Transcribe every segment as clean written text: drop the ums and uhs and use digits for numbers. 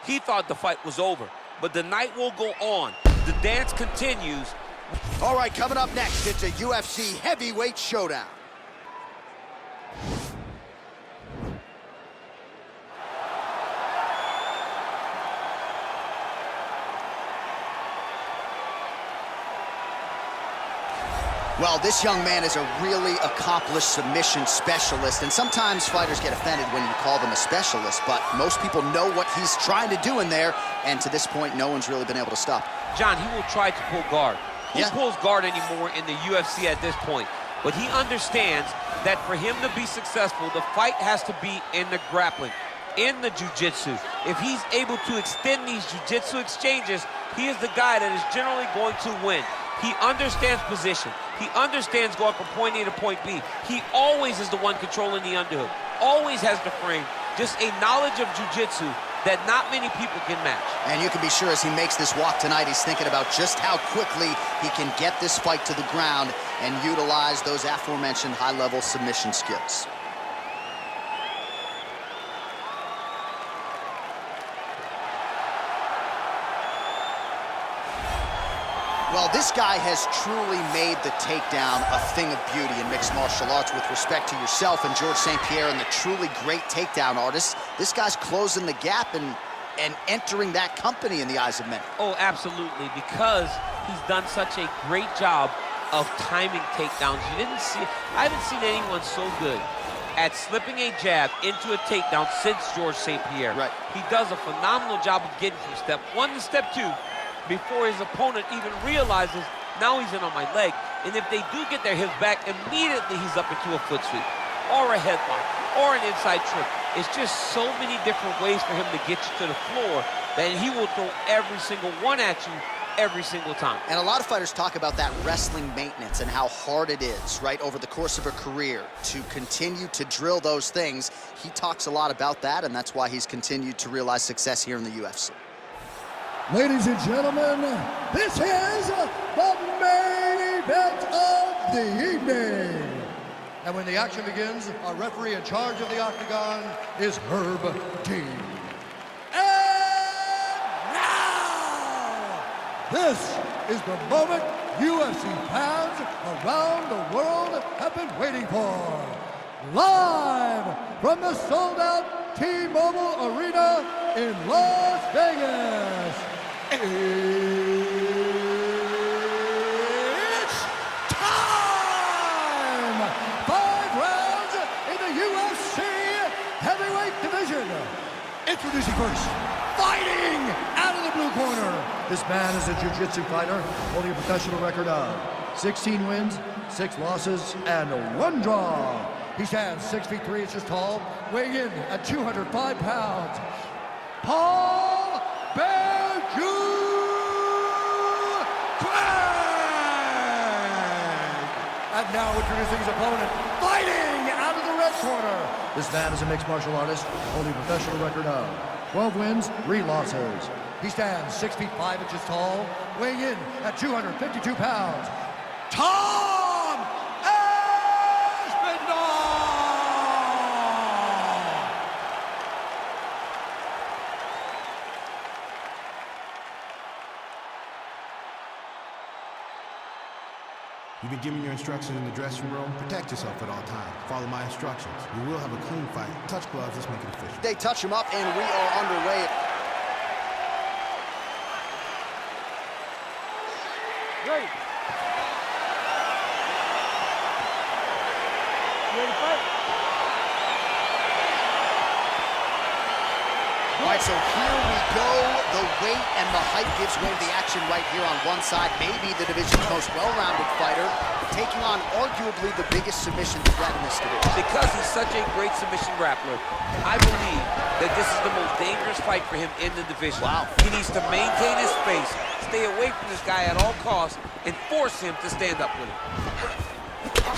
He thought the fight was over, but the night will go on. The dance continues. All right, coming up next, it's a UFC heavyweight showdown. Well, this young man is a really accomplished submission specialist, and sometimes fighters get offended when you call them a specialist, but most people know what he's trying to do in there, and to this point, no one's really been able to stop him. John, he will try to pull guard. Who Yeah. pulls guard anymore in the UFC at this point? But he understands that for him to be successful, the fight has to be in the grappling, in the jiu-jitsu. If he's able to extend these jiu-jitsu exchanges, he is the guy that is generally going to win. He understands position. He understands going from point A to point B. He always is the one controlling the underhook. Always has the frame. Just a knowledge of jiu-jitsu that not many people can match. And you can be sure as he makes this walk tonight, he's thinking about just how quickly he can get this fight to the ground and utilize those aforementioned high-level submission skills. Well, this guy has truly made the takedown a thing of beauty in mixed martial arts. With respect to yourself and George St. Pierre and the truly great takedown artists, this guy's closing the gap and entering that company in the eyes of many. Oh, absolutely, because he's done such a great job of timing takedowns. I haven't seen anyone so good at slipping a jab into a takedown since George St. Pierre. Right. He does a phenomenal job of getting from step one to step two before his opponent even realizes now he's in on my leg. And if they do get their hips back, immediately he's up into a foot sweep or a headlock or an inside trip. It's just so many different ways for him to get you to the floor that he will throw every single one at you every single time. And a lot of fighters talk about that wrestling maintenance and how hard it is, right, over the course of a career to continue to drill those things. He talks a lot about that, and that's why he's continued to realize success here in the UFC. Ladies and gentlemen, this is the main event of the evening. And when the action begins, our referee in charge of the octagon is Herb Dean. And now, this is the moment UFC fans around the world have been waiting for. Live from the sold-out T-Mobile Arena in Las Vegas. It's time! 5 rounds in the UFC heavyweight division. Introducing first, fighting out of the blue corner. This man is a jiu-jitsu fighter holding a professional record of 16 wins, 6 losses, and 1 draw. He stands 6 feet 3 inches tall, weighing in at 205 pounds. Paul Berju Craig! And now introducing his opponent, fighting out of the red corner. This man is a mixed martial artist, holding a professional record of 12 wins, 3 losses. He stands 6 feet 5 inches tall, weighing in at 252 pounds. Tom Aspinall! You've been given your instructions in the dressing room. Protect yourself at all times. Follow my instructions. We will have a clean fight. Touch gloves, let's make it official. They touch him up, and we are underway. Ready. You ready to fight? All right, so here we go. The weight and the height gives way to the action right here on one side. Maybe the division's most well-rounded fighter, taking on arguably the biggest submission threat in this division. Because he's such a great submission grappler, I believe that this is the most dangerous fight for him in the division. Wow. He needs to maintain his space, stay away from this guy at all costs, and force him to stand up with him.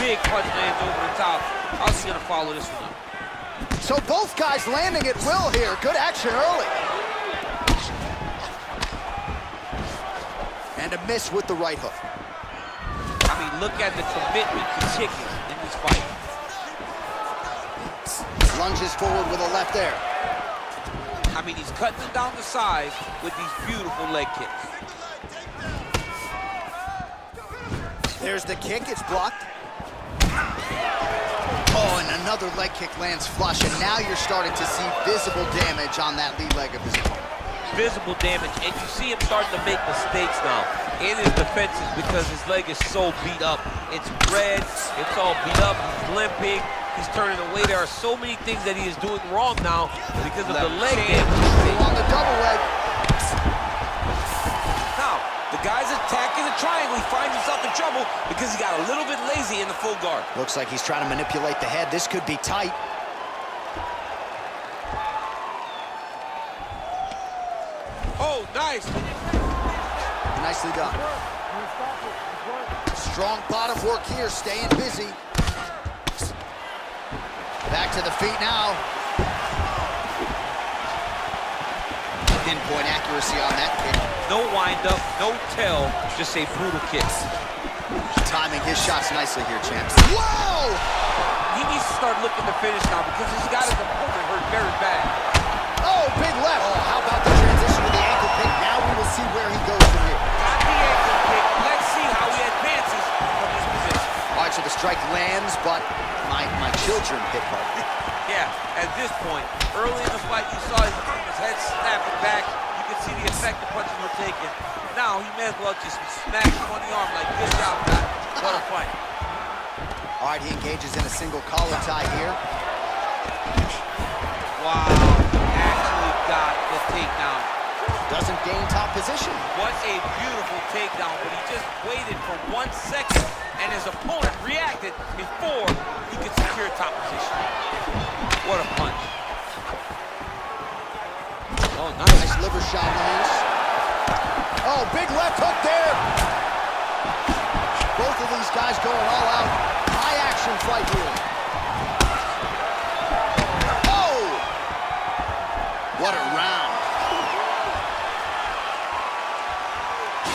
Big punch lands over the top. How's he gonna follow this one up? So both guys landing at will here. Good action early. And a miss with the right hook. I mean, look at the commitment to chicken in this fight. Lunges forward with a left there. I mean, he's cutting it down the sides with these beautiful leg kicks. There's the kick, it's blocked. Oh, and another leg kick lands flush, and now you're starting to see visible damage on that lead leg of his opponent. Visible damage, and you see him starting to make mistakes now in his defenses because his leg is so beat up. It's red, it's all beat up, he's limping, he's turning away. There are so many things that he is doing wrong now because of the leg damage. On the double leg. Now, the guy's attacking the triangle. He finds himself in trouble because he got a little bit lazy in the full guard. Looks like he's trying to manipulate the head. This could be tight. Oh, nice. Nicely done. Strong bottom work here, staying busy. Back to the feet now. Pinpoint accuracy on that kick. No wind-up, no tell, just a brutal kick. Timing his shots nicely here, champs. Whoa! He needs to start looking to finish now because he's got his opponent hurt very bad. Oh, big left. Oh, how about the transition to the ankle pick? Now we will see where he goes from here. Got the ankle pick. Let's see how he advances from this position. All right, so the strike lands, but my children hit hard. Yeah, at this point, early in the fight, you saw his head snapping back. You could see the effect the punches were taking. Now, he may as well just smack him on the arm like, good job, guy. What a fight. All right, he engages in a single collar tie here. Wow, actually got the takedown. Doesn't gain top position. What a beautiful takedown, but he just waited for 1 second, and his opponent reacted before he could secure top position. What a punch. Oh, nice. Nice liver shot lands. Oh, big left hook there. Both of these guys going all out. High action fight here. Oh! What a round.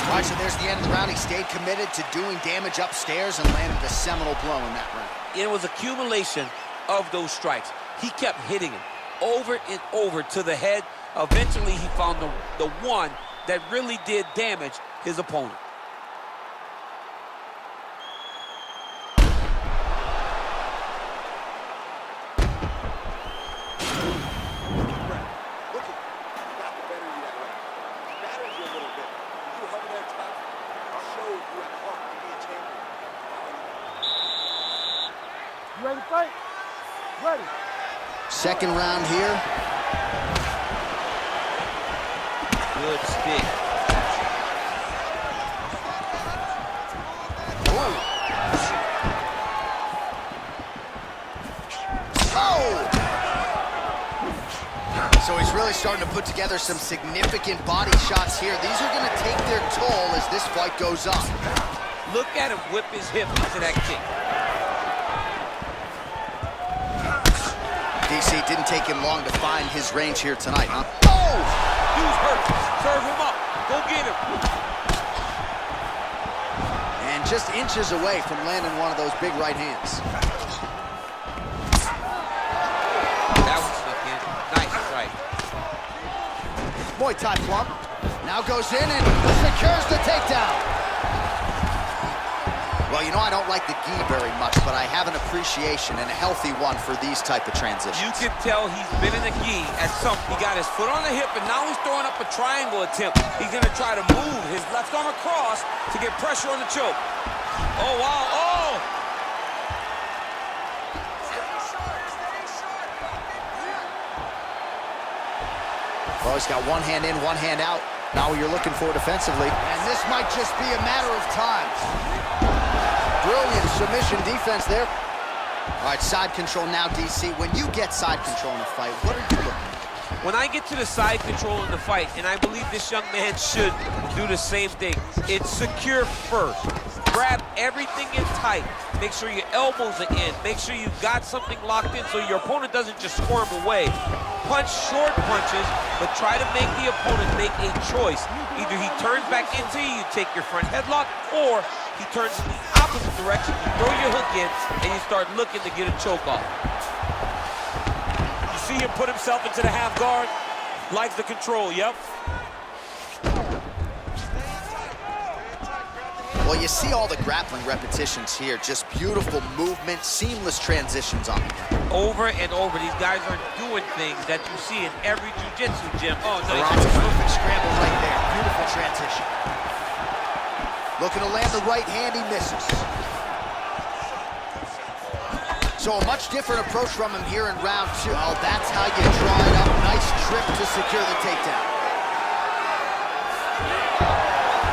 All right, so there's the end of the round. He stayed committed to doing damage upstairs and landed a seminal blow in that round. It was accumulation of those strikes. He kept hitting him over and over to the head. Eventually, he found the one that really did damage his opponent. Ready to fight? Ready. Second round here. Good stick. Oh! So he's really starting to put together some significant body shots here. These are going to take their toll as this fight goes on. Look at him whip his hip into that kick. DC, didn't take him long to find his range here tonight, huh? Oh! Dude's hurt. Serve him up. Go get him. And just inches away from landing one of those big right hands. That was snuck in. Nice strike. Muay Thai plump. Now goes in and secures the takedown. Well, you know, I don't like the gi very much, but I have an appreciation and a healthy one for these type of transitions. You can tell he's been in the gi at some. He got his foot on the hip, and now he's throwing up a triangle attempt. He's going to try to move his left arm across to get pressure on the choke. Oh, wow. Oh! Well, he's got one hand in, one hand out. Now what you're looking for defensively. And this might just be a matter of time. Brilliant submission defense there. All right, side control now, DC. When you get side control in a fight, what are you looking for? When I get to the side control in the fight, and I believe this young man should do the same thing, it's secure first. Grab everything in tight. Make sure your elbows are in. Make sure you've got something locked in so your opponent doesn't just squirm away. Punch short punches, but try to make the opponent make a choice. Either he turns back into you, take your front headlock, or he turns in the opposite direction, you throw your hook in, and you start looking to get a choke off. You see him put himself into the half guard? Likes the control, yep. Well, you see all the grappling repetitions here. Just beautiful movement, seamless transitions on the ground. Over and over. These guys are doing things that you see in every jiu-jitsu gym. Oh, nice. That's a perfect scramble right there. Beautiful transition. Looking to land the right hand, he misses. So a much different approach from him here in round 2. Oh, that's how you draw it up. Nice trip to secure the takedown.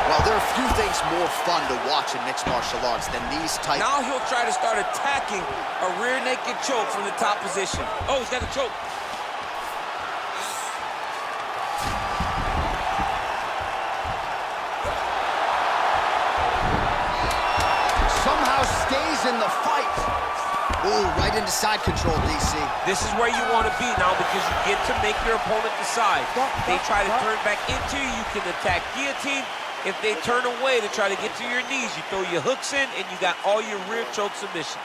Well, there are a few things more fun to watch in mixed martial arts than these type. Now he'll try to start attacking a rear naked choke from the top position. Oh, he's got a choke. Somehow stays in the fight. Ooh, right into side control, DC. This is where you want to be now because you get to make your opponent decide. They try to turn back into you, you can attack guillotine. If they turn away to try to get to your knees, you throw your hooks in and you got all your rear choke submissions.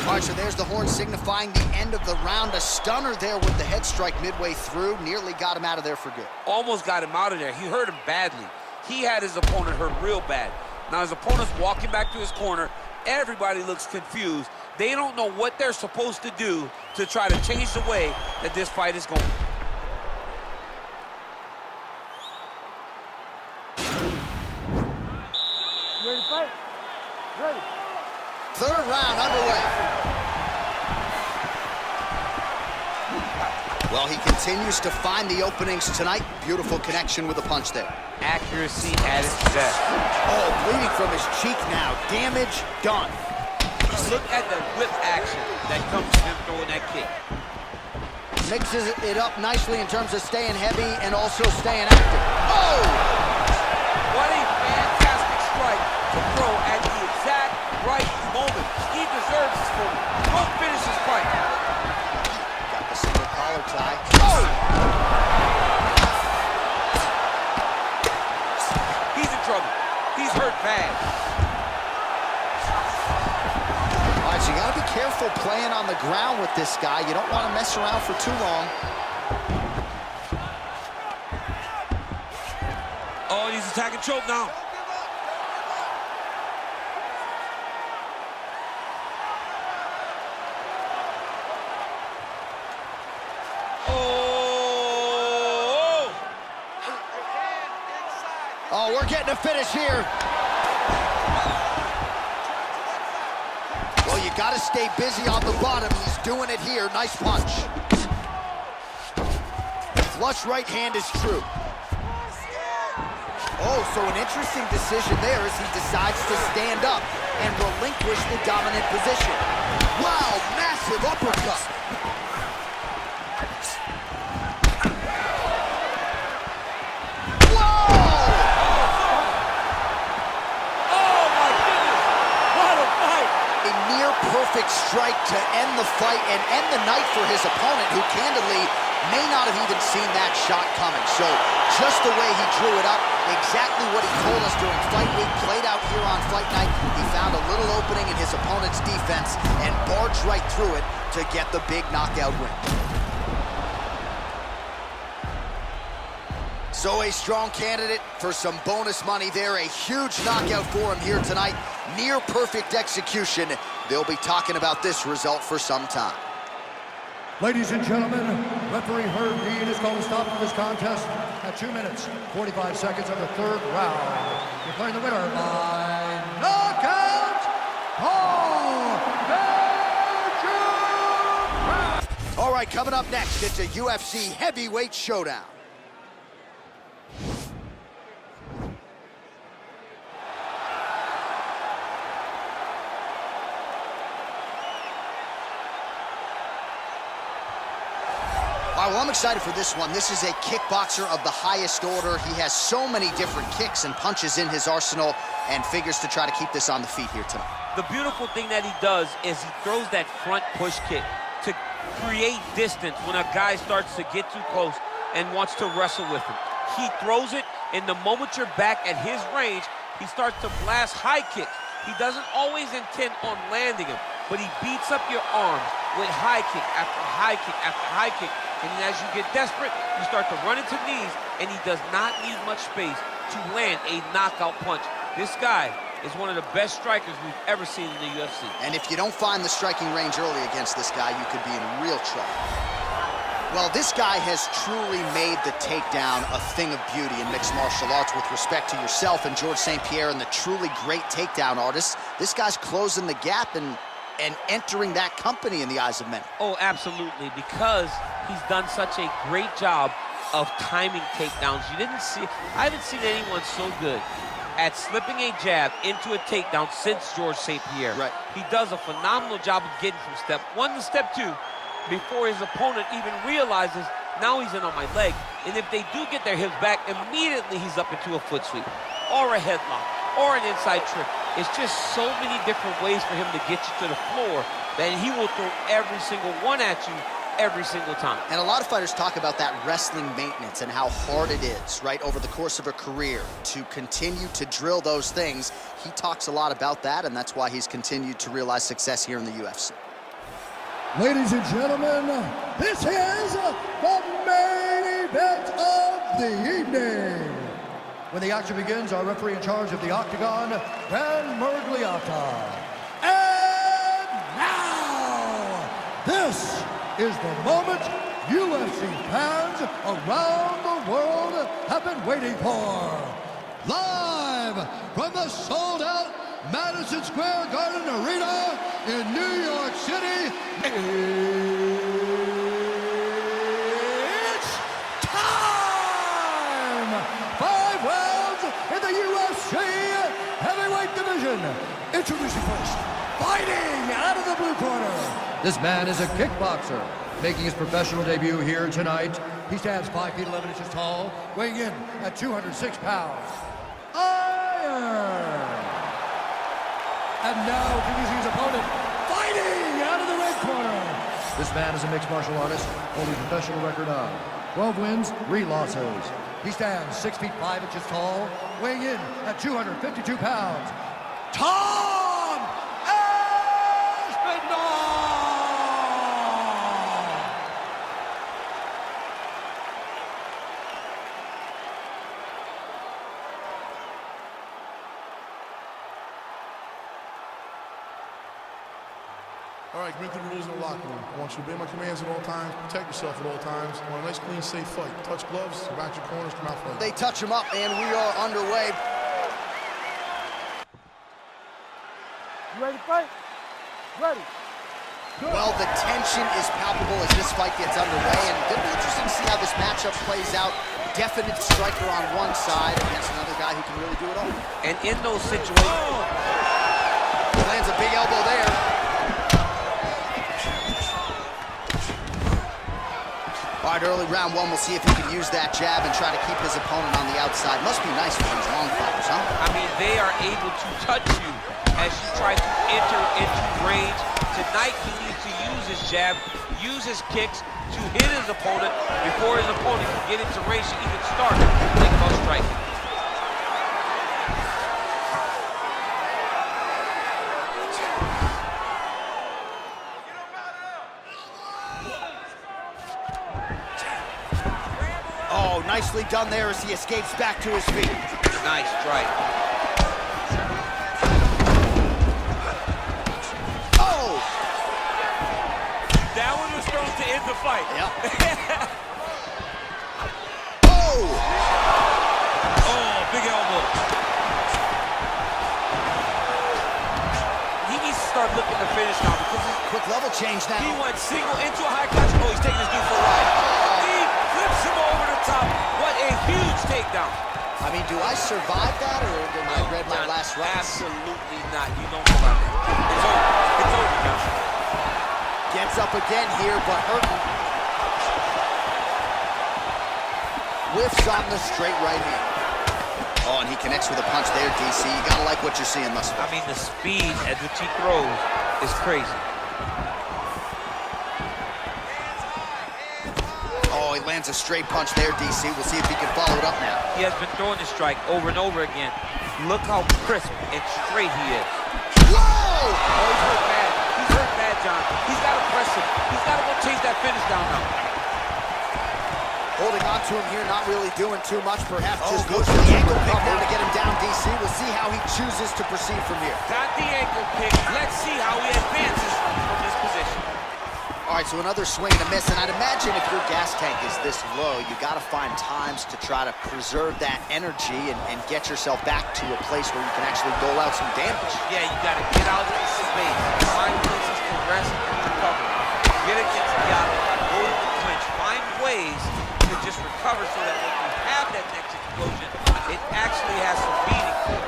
All right, so there's the horn signifying the end of the round. A stunner there with the head strike midway through. Nearly got him out of there for good. Almost got him out of there. He hurt him badly. He had his opponent hurt real bad. Now his opponent's walking back to his corner. Everybody looks confused. They don't know what they're supposed to do to try to change the way that this fight is going. Ready to fight? Ready. Third round underway. Well, he continues to find the openings tonight. Beautiful connection with a punch there. Accuracy at its best. Oh, bleeding from his cheek now. Damage done. Look at the whip action that comes from him throwing that kick. Mixes it up nicely in terms of staying heavy and also staying active. Oh! What a fantastic strike to throw at the exact right moment. He deserves this moment. Go finish his fight. Got the single collar tie. Oh! He's in trouble. He's hurt bad. All right, so you got to be careful playing on the ground with this guy. You don't want to mess around for too long. Oh, he's attacking choke now. Oh, we're getting a finish here. Well, you got to stay busy on the bottom. He's doing it here. Nice punch. Flush right hand is true. Oh, so an interesting decision there as he decides to stand up and relinquish the dominant position. Wow, massive uppercut. Perfect strike to end the fight and end the night for his opponent, who candidly may not have even seen that shot coming. So just the way he drew it up, exactly what he told us during fight week, played out here on fight night. He found a little opening in his opponent's defense and barged right through it to get the big knockout win. So a strong candidate for some bonus money there. A huge knockout for him here tonight. Near perfect execution. They'll be talking about this result for some time. Ladies and gentlemen, referee Herb Dean is going to stop this contest at 2 minutes, 45 seconds of the third round. Declaring the winner by knockout, All right, coming up next, it's a UFC heavyweight showdown. All right, well, I'm excited for this one. This is a kickboxer of the highest order. He has so many different kicks and punches in his arsenal and figures to try to keep this on the feet here tonight. The beautiful thing that he does is he throws that front push kick to create distance when a guy starts to get too close and wants to wrestle with him. He throws it, and the moment you're back at his range, he starts to blast high kicks. He doesn't always intend on landing him, but he beats up your arms with high kick after high kick after high kick. And then as you get desperate, you start to run into knees, and he does not need much space to land a knockout punch. This guy is one of the best strikers we've ever seen in the UFC. And if you don't find the striking range early against this guy, you could be in real trouble. Well, this guy has truly made the takedown a thing of beauty in mixed martial arts with respect to yourself and George St. Pierre and the truly great takedown artists. This guy's closing the gap and entering that company in the eyes of many. Oh, absolutely, because he's done such a great job of timing takedowns. I haven't seen anyone so good at slipping a jab into a takedown since George St. Pierre. Right. He does a phenomenal job of getting from step one to step two before his opponent even realizes now he's in on my leg. And if they do get their hips back, immediately he's up into a foot sweep or a headlock or an inside trick. It's just so many different ways for him to get you to the floor that he will throw every single one at you every single time. And a lot of fighters talk about that wrestling maintenance and how hard it is, right, over the course of a career to continue to drill those things. He talks a lot about that, and that's why he's continued to realize success here in the UFC. Ladies and gentlemen, this is the main event of the evening. When the action begins, our referee in charge of the Octagon, Van Mergliata. And now, this is the moment UFC fans around the world have been waiting for. Live from the sold-out Madison Square Garden Arena in New York City, it's time! 5 rounds in the UFC heavyweight division. Introducing first, fighting out of the blue corner. This man is a kickboxer, making his professional debut here tonight. He stands 5 feet 11 inches tall, weighing in at 206 pounds. Iron! And now introducing his opponent, fighting out of the red corner. This man is a mixed martial artist, holding a professional record of 12 wins, 3 losses. He stands 6 feet 5 inches tall, weighing in at 252 pounds. Tom Aspinall! All right, commit to the rules in the locker room. I want you to obey my commands at all times, protect yourself at all times. I want a nice, clean, safe fight. Touch gloves, back your corners, come out fight. They touch him up, and we are underway. You ready to fight? Ready. Good. Well, the tension is palpable as this fight gets underway, and it'll be interesting to see how this matchup plays out. Definite striker on one side against another guy who can really do it all. And in those situations, Lands a big elbow there. All right, early round one, we'll see if he can use that jab and try to keep his opponent on the outside. Must be nice for these long fighters, huh? I mean, they are able to touch you as you try to enter into range. Tonight, he needs to use his jab, use his kicks to hit his opponent before his opponent can get into range to even start thinking about striking. Oh, nicely done there as he escapes back to his feet. Nice strike. Oh! That one was thrown to end the fight. Yep. Oh! Oh, big elbow. He needs to start looking to finish now because Quick level change he now. went single into a high clutch. Oh, he's taking his dude for a ride. He flips him over the top. What a huge takedown. I mean, do I survive that, or did I read my last round? Absolutely not. You don't survive it. It's over. It's over, guys. Gets up again here, but hurting. Whiffs on the straight right hand. Oh, and he connects with a punch there, DC. You gotta like what you're seeing thus far. I mean, the speed at which he throws is crazy. Oh, he lands a straight punch there, DC. We'll see if he can follow it up now. He has been throwing the strike over and over again. Look how crisp and straight he is. Whoa! Oh, he's hurt bad. He's hurt bad, John. He's got to press him. finish down now. Holding on to him here, not really doing too much. Perhaps just goes for the ankle pick now to get him down, DC. We'll see how he chooses to proceed from here. Got the ankle pick. Let's see how he advances from this position. All right, so another swing and a miss, and I'd imagine if your gas tank is this low, you got to find times to try to preserve that energy and get yourself back to a place where you can actually dole out some damage. Yeah, you got to get out of space, find places to rest and recover. Get against the outside, go to the clinch, find ways to just recover so that when you have that next explosion, it actually has some meaning.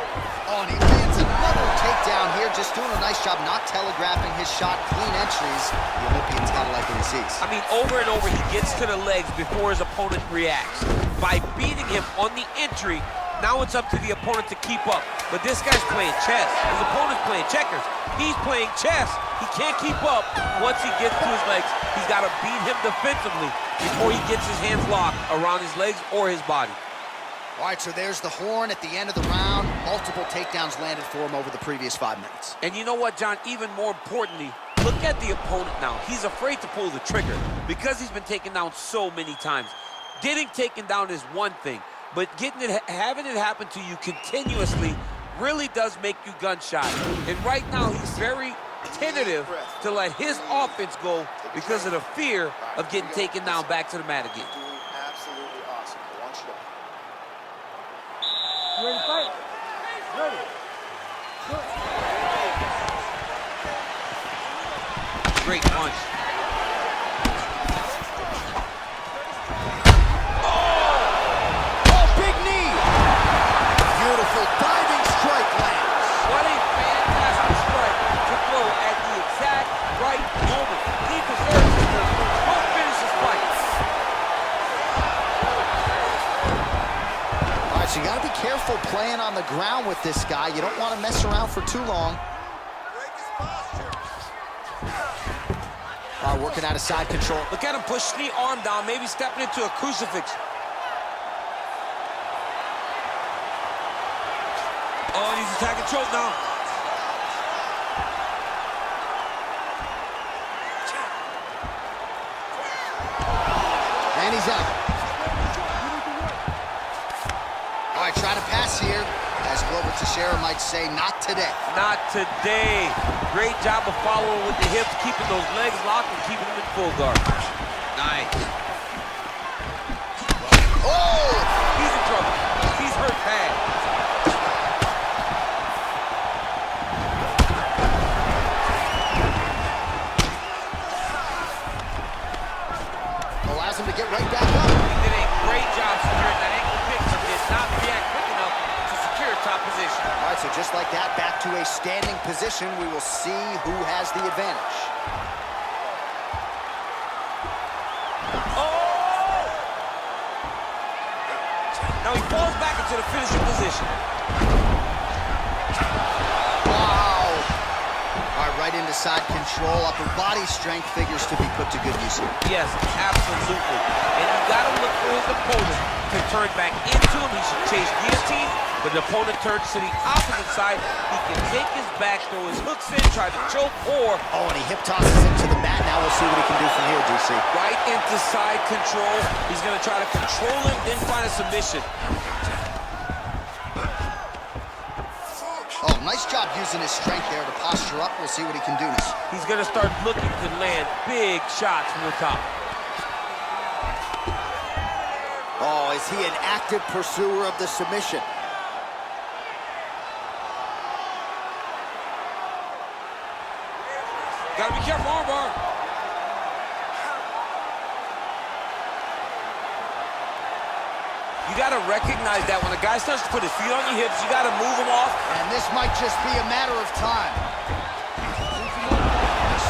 Oh, and he lands another takedown here, just doing a nice job not telegraphing his shot. Clean entries. The Olympian's got to like what he sees. I mean, over and over, he gets to the legs before his opponent reacts. By beating him on the entry, now it's up to the opponent to keep up. But this guy's playing chess. His opponent's playing checkers. He's playing chess. He can't keep up. Once he gets to his legs, he's got to beat him defensively before he gets his hands locked around his legs or his body. All right, so there's the horn at the end of the round. Multiple takedowns landed for him over the previous 5 minutes. And you know what, John? Even more importantly, look at the opponent now. He's afraid to pull the trigger because he's been taken down so many times. Getting taken down is one thing, but having it happen to you continuously really does make you gun-shy. And right now, he's very tentative to let his offense go because of the fear of getting taken down back to the mat again. Absolutely awesome. I want you to... You ready to fight? Ready. Good. Great punch. Oh, big knee! Beautiful diving strike lands. What a fantastic strike to throw at the exact right moment. He deserves it. Don't finish this fight. All right, so you got to be careful playing on the ground with this guy. You don't want to mess around for too long. All right, working out of side control. Look at him push the arm down, maybe stepping into a crucifix. Oh, and he's attacking choke now. And he's out. All right, trying to pass here. As Glover Teixeira might say, not today. Not today. Great job of following with the hips, keeping those legs locked and keeping them in full guard. Nice. Oh! He's in trouble. He's hurt bad. Allows him to get right back up. He did a great job securing that ankle pick, but did not react quick enough to secure top position. All right, so just like that, back to a standing position. We will see who has the advantage. Oh! Now he falls back into the finishing position. Wow. All right, right into side control. Upper body strength figures to be put to good use here. Yes, absolutely. And you got to look for his opponent to turn back into him. He should chase guillotine, but the opponent turns to the opposite side. He can take his back, throw his hooks in, try to choke, or... Oh, and he hip tosses him to the mat. Now we'll see what he can do from here, DC. right into side control. He's going to try to control him, then find a submission. Oh, nice job using his strength there to posture up. We'll see what he can do next. He's going to start looking to land big shots from the top. Oh, is he an active pursuer of the submission? Gotta be careful, armbar. You gotta recognize that when a guy starts to put his feet on your hips, you gotta move him off. And this might just be a matter of time.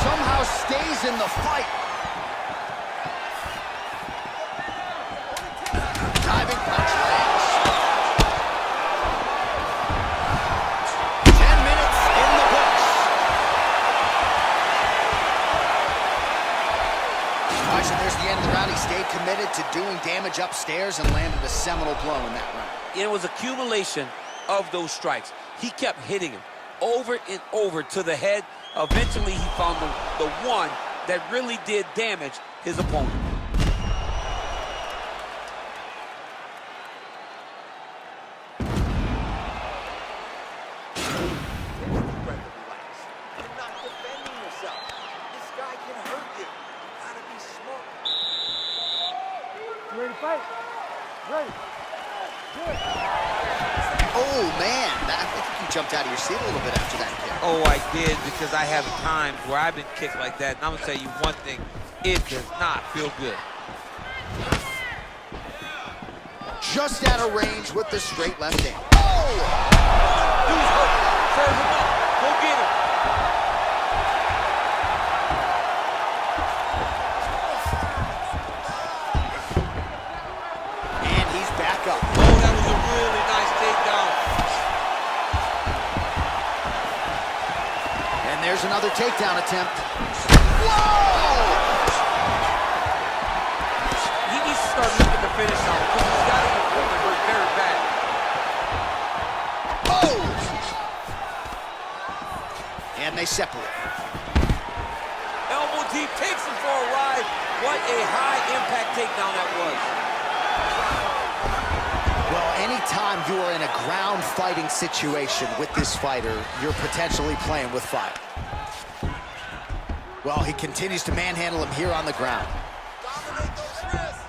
Somehow stays in the fight. Diving punch lands. 10 minutes in the books. All right, so there's the end of the round. He stayed committed to doing damage upstairs and landed a seminal blow in that round. It was accumulation of those strikes. He kept hitting him over and over to the head. Eventually, he found the one that really did damage his opponent. Ready to fight? Ready. Good. Oh, man. I think you jumped out of your seat a little bit after that kick. Oh, I did, because I have times where I've been kicked like that, and I'm gonna tell you one thing, it does not feel good. Just out of range with the straight left hand. Oh! Dude's hurt. Serve him up. Go get him. And he's back up. Oh, that was a really nice takedown. And there's another takedown attempt. Whoa! He needs to start looking to finish now, because he's got his opponent hurt very bad. Oh! And they separate. Elbow deep, takes him for a ride. What a high-impact takedown that was. Well, anytime you are in a ground fighting situation with this fighter, you're potentially playing with fire. Well, he continues to manhandle him here on the ground. Dominate those wrists.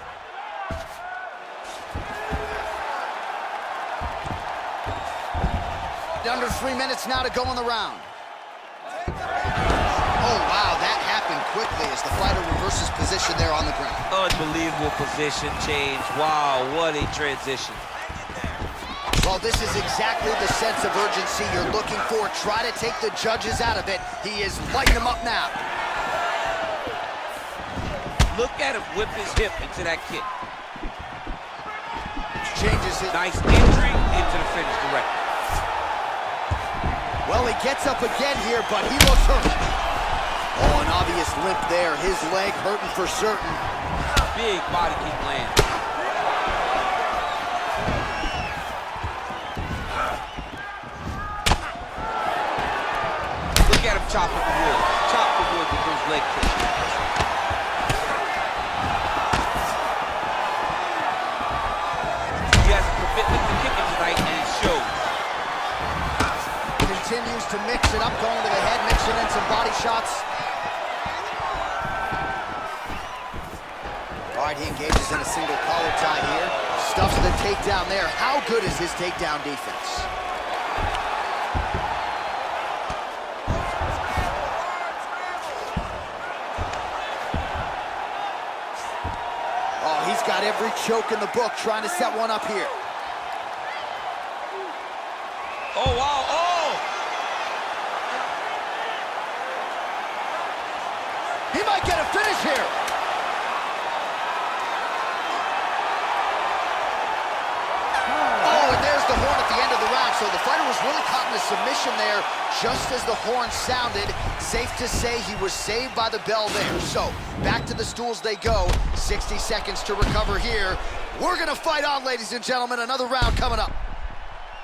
Under 3 minutes now to go in the round. Oh, wow, that happened quickly as the fighter reverses position there on the ground. Unbelievable position change. Wow, what a transition. Well, this is exactly the sense of urgency you're looking for. Try to take the judges out of it. He is lighting them up now. Look at him whip his hip into that kick. Changes it. Nice entry into the finish directly. Well, he gets up again here, but he looks hurt. Oh, an obvious limp there. His leg hurting for certain. Big body kick land. Look at him chop at the wood. Chop the wood with those leg kicks. He has a commitment to kicking tonight, and it shows. Continues to mix it up, going to the head, mixing in some body shots. All right, he engages in a single collar tie here. Stuffs the takedown there. How good is his takedown defense? Oh, he's got every choke in the book trying to set one up here. Oh, wow. Oh! He might get a finish here. Oh, and there's the horn at the end of the round. So the fighter was really caught in a submission there just as the horn sounded. Safe to say he was saved by the bell there. So back to the stools they go. 60 seconds to recover here. We're going to fight on, ladies and gentlemen. Another round coming up.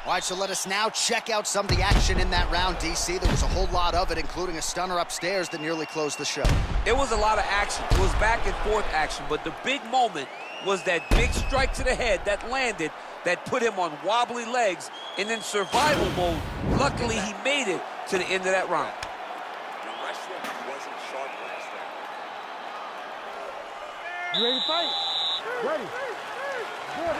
All right, so let us now check out some of the action in that round, DC. There was a whole lot of it, including a stunner upstairs that nearly closed the show. It was a lot of action. It was back and forth action, but the big moment was that big strike to the head that landed, that put him on wobbly legs, and in survival mode, luckily he made it to the end of that round. The wrestling wasn't sharp last round. You ready to fight? Ready. Good.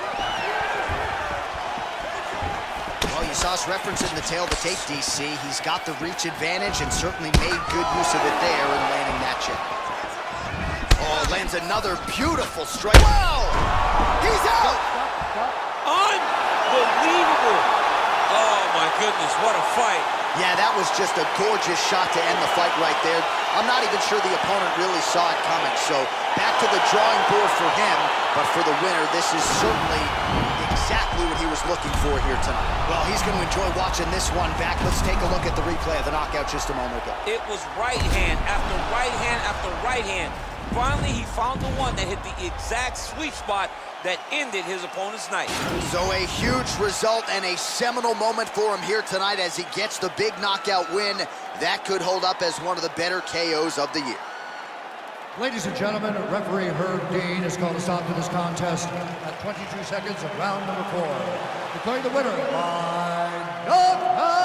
Well, you saw us referencing the tail of the tape, DC. He's got the reach advantage and certainly made good use of it there in landing that jab. Oh, lands another beautiful strike. Wow! He's out! Unbelievable! Oh, my goodness, what a fight. Yeah, that was just a gorgeous shot to end the fight right there. I'm not even sure the opponent really saw it coming, so back to the drawing board for him, but for the winner, this is certainly exactly what he was looking for here tonight. Well, he's going to enjoy watching this one back. Let's take a look at the replay of the knockout just a moment ago. It was right hand after right hand after right hand. Finally, he found the one that hit the exact sweet spot that ended his opponent's night. So a huge result and a seminal moment for him here tonight as he gets the big knockout win. That could hold up as one of the better KOs of the year. Ladies and gentlemen, referee Herb Dean has called a stop to this contest at 22 seconds of round number 4. Declaring the winner by knockout.